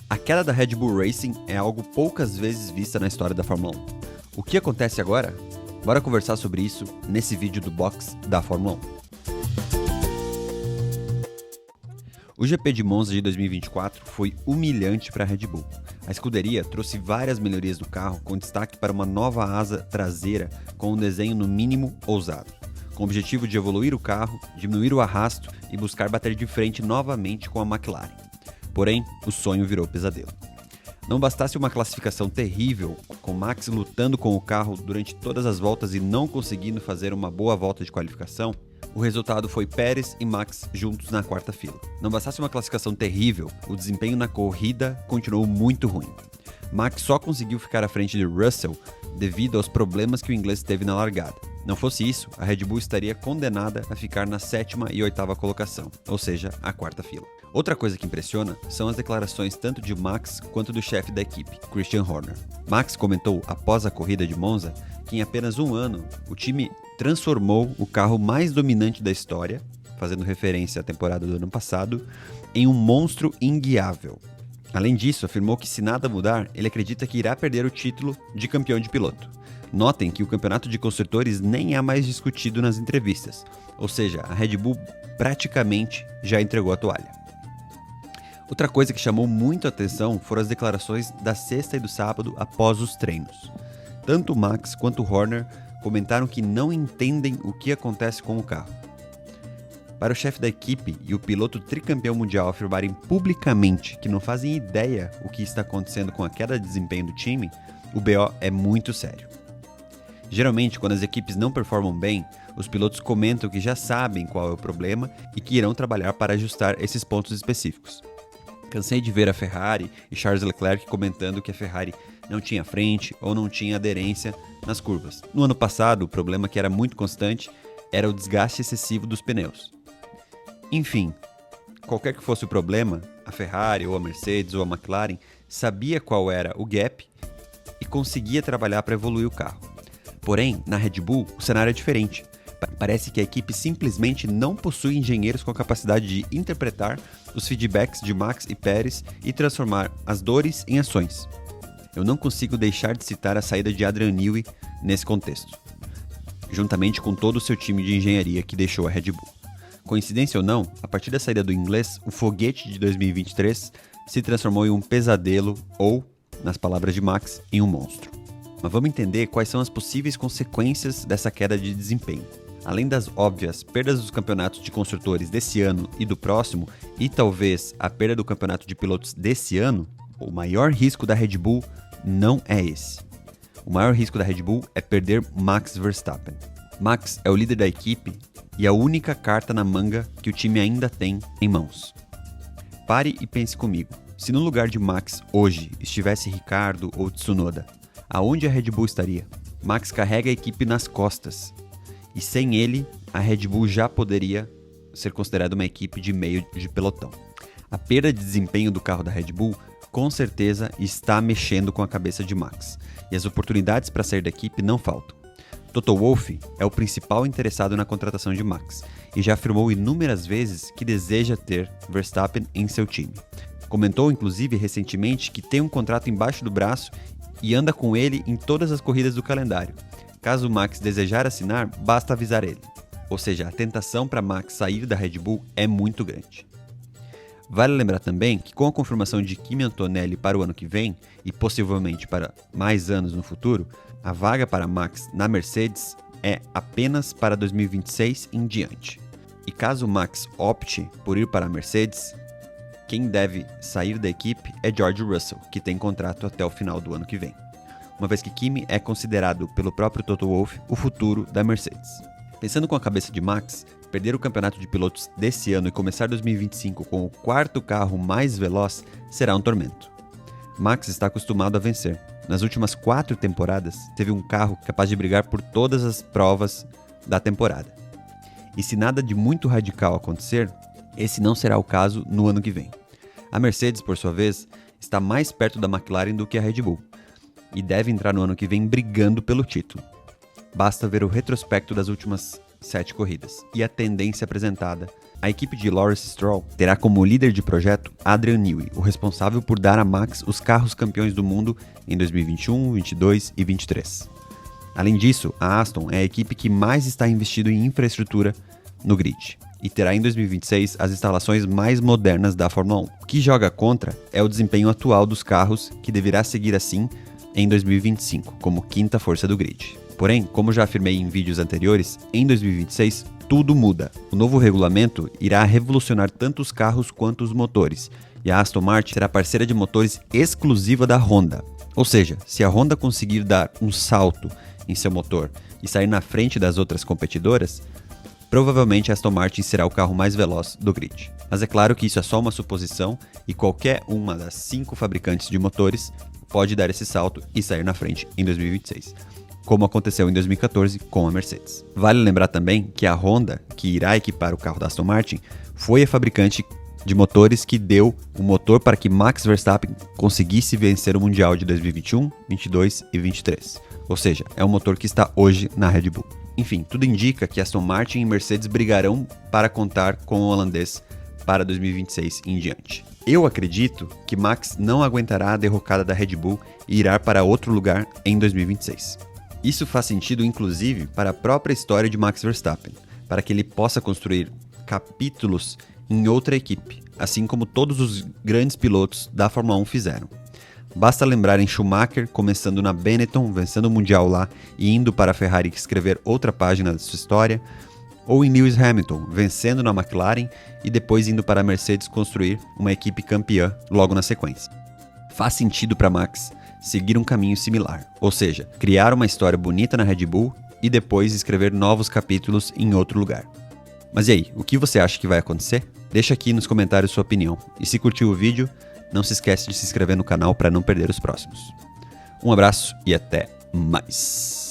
A queda da Red Bull Racing é algo poucas vezes vista na história da Fórmula 1. O que acontece agora? Bora conversar sobre isso nesse vídeo do box da Fórmula 1. O GP de Monza de 2024 foi humilhante para a Red Bull. A escuderia trouxe várias melhorias no carro, com destaque para uma nova asa traseira com um desenho no mínimo ousado, com o objetivo de evoluir o carro, diminuir o arrasto e buscar bater de frente novamente com a McLaren. Porém, o sonho virou pesadelo. Não bastasse uma classificação terrível, com Max lutando com o carro durante todas as voltas e não conseguindo fazer uma boa volta de qualificação, o resultado foi Pérez e Max juntos na quarta fila. Não bastasse uma classificação terrível, o desempenho na corrida continuou muito ruim. Max só conseguiu ficar à frente de Russell devido aos problemas que o inglês teve na largada. Não fosse isso, a Red Bull estaria condenada a ficar na 7ª e 8ª colocação, ou seja, a quarta fila. Outra coisa que impressiona são as declarações tanto de Max quanto do chefe da equipe, Christian Horner. Max comentou após a corrida de Monza que em apenas um ano o time transformou o carro mais dominante da história, fazendo referência à temporada do ano passado, em um monstro inguiável. Além disso, afirmou que se nada mudar, ele acredita que irá perder o título de campeão de piloto. Notem que o campeonato de construtores nem é mais discutido nas entrevistas, ou seja, a Red Bull praticamente já entregou a toalha. Outra coisa que chamou muito a atenção foram as declarações da sexta e do sábado após os treinos. Tanto Max quanto Horner comentaram que não entendem o que acontece com o carro. Para o chefe da equipe e o piloto tricampeão mundial afirmarem publicamente que não fazem ideia o que está acontecendo com a queda de desempenho do time, o BO é muito sério. Geralmente, quando as equipes não performam bem, os pilotos comentam que já sabem qual é o problema e que irão trabalhar para ajustar esses pontos específicos. Cansei de ver a Ferrari e Charles Leclerc comentando que a Ferrari não tinha frente ou não tinha aderência nas curvas. No ano passado, o problema que era muito constante era o desgaste excessivo dos pneus. Enfim, qualquer que fosse o problema, a Ferrari ou a Mercedes ou a McLaren sabia qual era o gap e conseguia trabalhar para evoluir o carro. Porém, na Red Bull, o cenário é diferente. Parece que a equipe simplesmente não possui engenheiros com a capacidade de interpretar os feedbacks de Max e Pérez e transformar as dores em ações. Eu não consigo deixar de citar a saída de Adrian Newey nesse contexto, juntamente com todo o seu time de engenharia que deixou a Red Bull. Coincidência ou não, a partir da saída do inglês, o foguete de 2023 se transformou em um pesadelo ou, nas palavras de Max, em um monstro. Mas vamos entender quais são as possíveis consequências dessa queda de desempenho. Além das óbvias perdas dos campeonatos de construtores desse ano e do próximo, e talvez a perda do campeonato de pilotos desse ano, o maior risco da Red Bull não é esse. O maior risco da Red Bull é perder Max Verstappen. Max é o líder da equipe e a única carta na manga que o time ainda tem em mãos. Pare e pense comigo. Se no lugar de Max hoje estivesse Ricciardo ou Tsunoda, aonde a Red Bull estaria? Max carrega a equipe nas costas. E sem ele, a Red Bull já poderia ser considerada uma equipe de meio de pelotão. A perda de desempenho do carro da Red Bull, com certeza, está mexendo com a cabeça de Max. E as oportunidades para sair da equipe não faltam. Toto Wolff é o principal interessado na contratação de Max e já afirmou inúmeras vezes que deseja ter Verstappen em seu time. Comentou, inclusive, recentemente que tem um contrato embaixo do braço e anda com ele em todas as corridas do calendário. Caso Max desejar assinar, basta avisar ele. Ou seja, a tentação para Max sair da Red Bull é muito grande. Vale lembrar também que com a confirmação de Kimi Antonelli para o ano que vem, e possivelmente para mais anos no futuro, a vaga para Max na Mercedes é apenas para 2026 em diante. E caso Max opte por ir para a Mercedes, quem deve sair da equipe é George Russell, que tem contrato até o final do ano que vem, uma vez que Kimi é considerado pelo próprio Toto Wolff o futuro da Mercedes. Pensando com a cabeça de Max, perder o campeonato de pilotos desse ano e começar 2025 com o quarto carro mais veloz será um tormento. Max está acostumado a vencer. Nas últimas 4 temporadas, teve um carro capaz de brigar por todas as provas da temporada. E se nada de muito radical acontecer, esse não será o caso no ano que vem. A Mercedes, por sua vez, está mais perto da McLaren do que a Red Bull e deve entrar no ano que vem brigando pelo título. Basta ver o retrospecto das últimas 7 corridas e a tendência apresentada A equipe de Lawrence Stroll terá como líder de projeto Adrian Newey, o responsável por dar a Max os carros campeões do mundo em 2021, 22 e 23. Além disso, a Aston é a equipe que mais está investindo em infraestrutura no grid e terá em 2026 as instalações mais modernas da Fórmula 1. O que joga contra é o desempenho atual dos carros, que deverá seguir assim em 2025, como quinta força do grid. Porém, como já afirmei em vídeos anteriores, em 2026 tudo muda. O novo regulamento irá revolucionar tanto os carros quanto os motores, e a Aston Martin será parceira de motores exclusiva da Honda. Ou seja, se a Honda conseguir dar um salto em seu motor e sair na frente das outras competidoras, provavelmente a Aston Martin será o carro mais veloz do grid. Mas é claro que isso é só uma suposição e qualquer uma das 5 fabricantes de motores pode dar esse salto e sair na frente em 2026. Como aconteceu em 2014 com a Mercedes. Vale lembrar também que a Honda, que irá equipar o carro da Aston Martin, foi a fabricante de motores que deu o motor para que Max Verstappen conseguisse vencer o Mundial de 2021, 22 e 23. Ou seja, é o motor que está hoje na Red Bull. Enfim, tudo indica que Aston Martin e Mercedes brigarão para contar com o holandês para 2026 em diante. Eu acredito que Max não aguentará a derrocada da Red Bull e irá para outro lugar em 2026. Isso faz sentido, inclusive, para a própria história de Max Verstappen, para que ele possa construir capítulos em outra equipe, assim como todos os grandes pilotos da Fórmula 1 fizeram. Basta lembrar em Schumacher começando na Benetton, vencendo o Mundial lá e indo para a Ferrari escrever outra página da sua história, ou em Lewis Hamilton, vencendo na McLaren e depois indo para a Mercedes construir uma equipe campeã logo na sequência. Faz sentido para Max seguir um caminho similar, ou seja, criar uma história bonita na Red Bull e depois escrever novos capítulos em outro lugar. Mas e aí, o que você acha que vai acontecer? Deixa aqui nos comentários sua opinião, e se curtiu o vídeo, não se esquece de se inscrever no canal para não perder os próximos. Um abraço e até mais!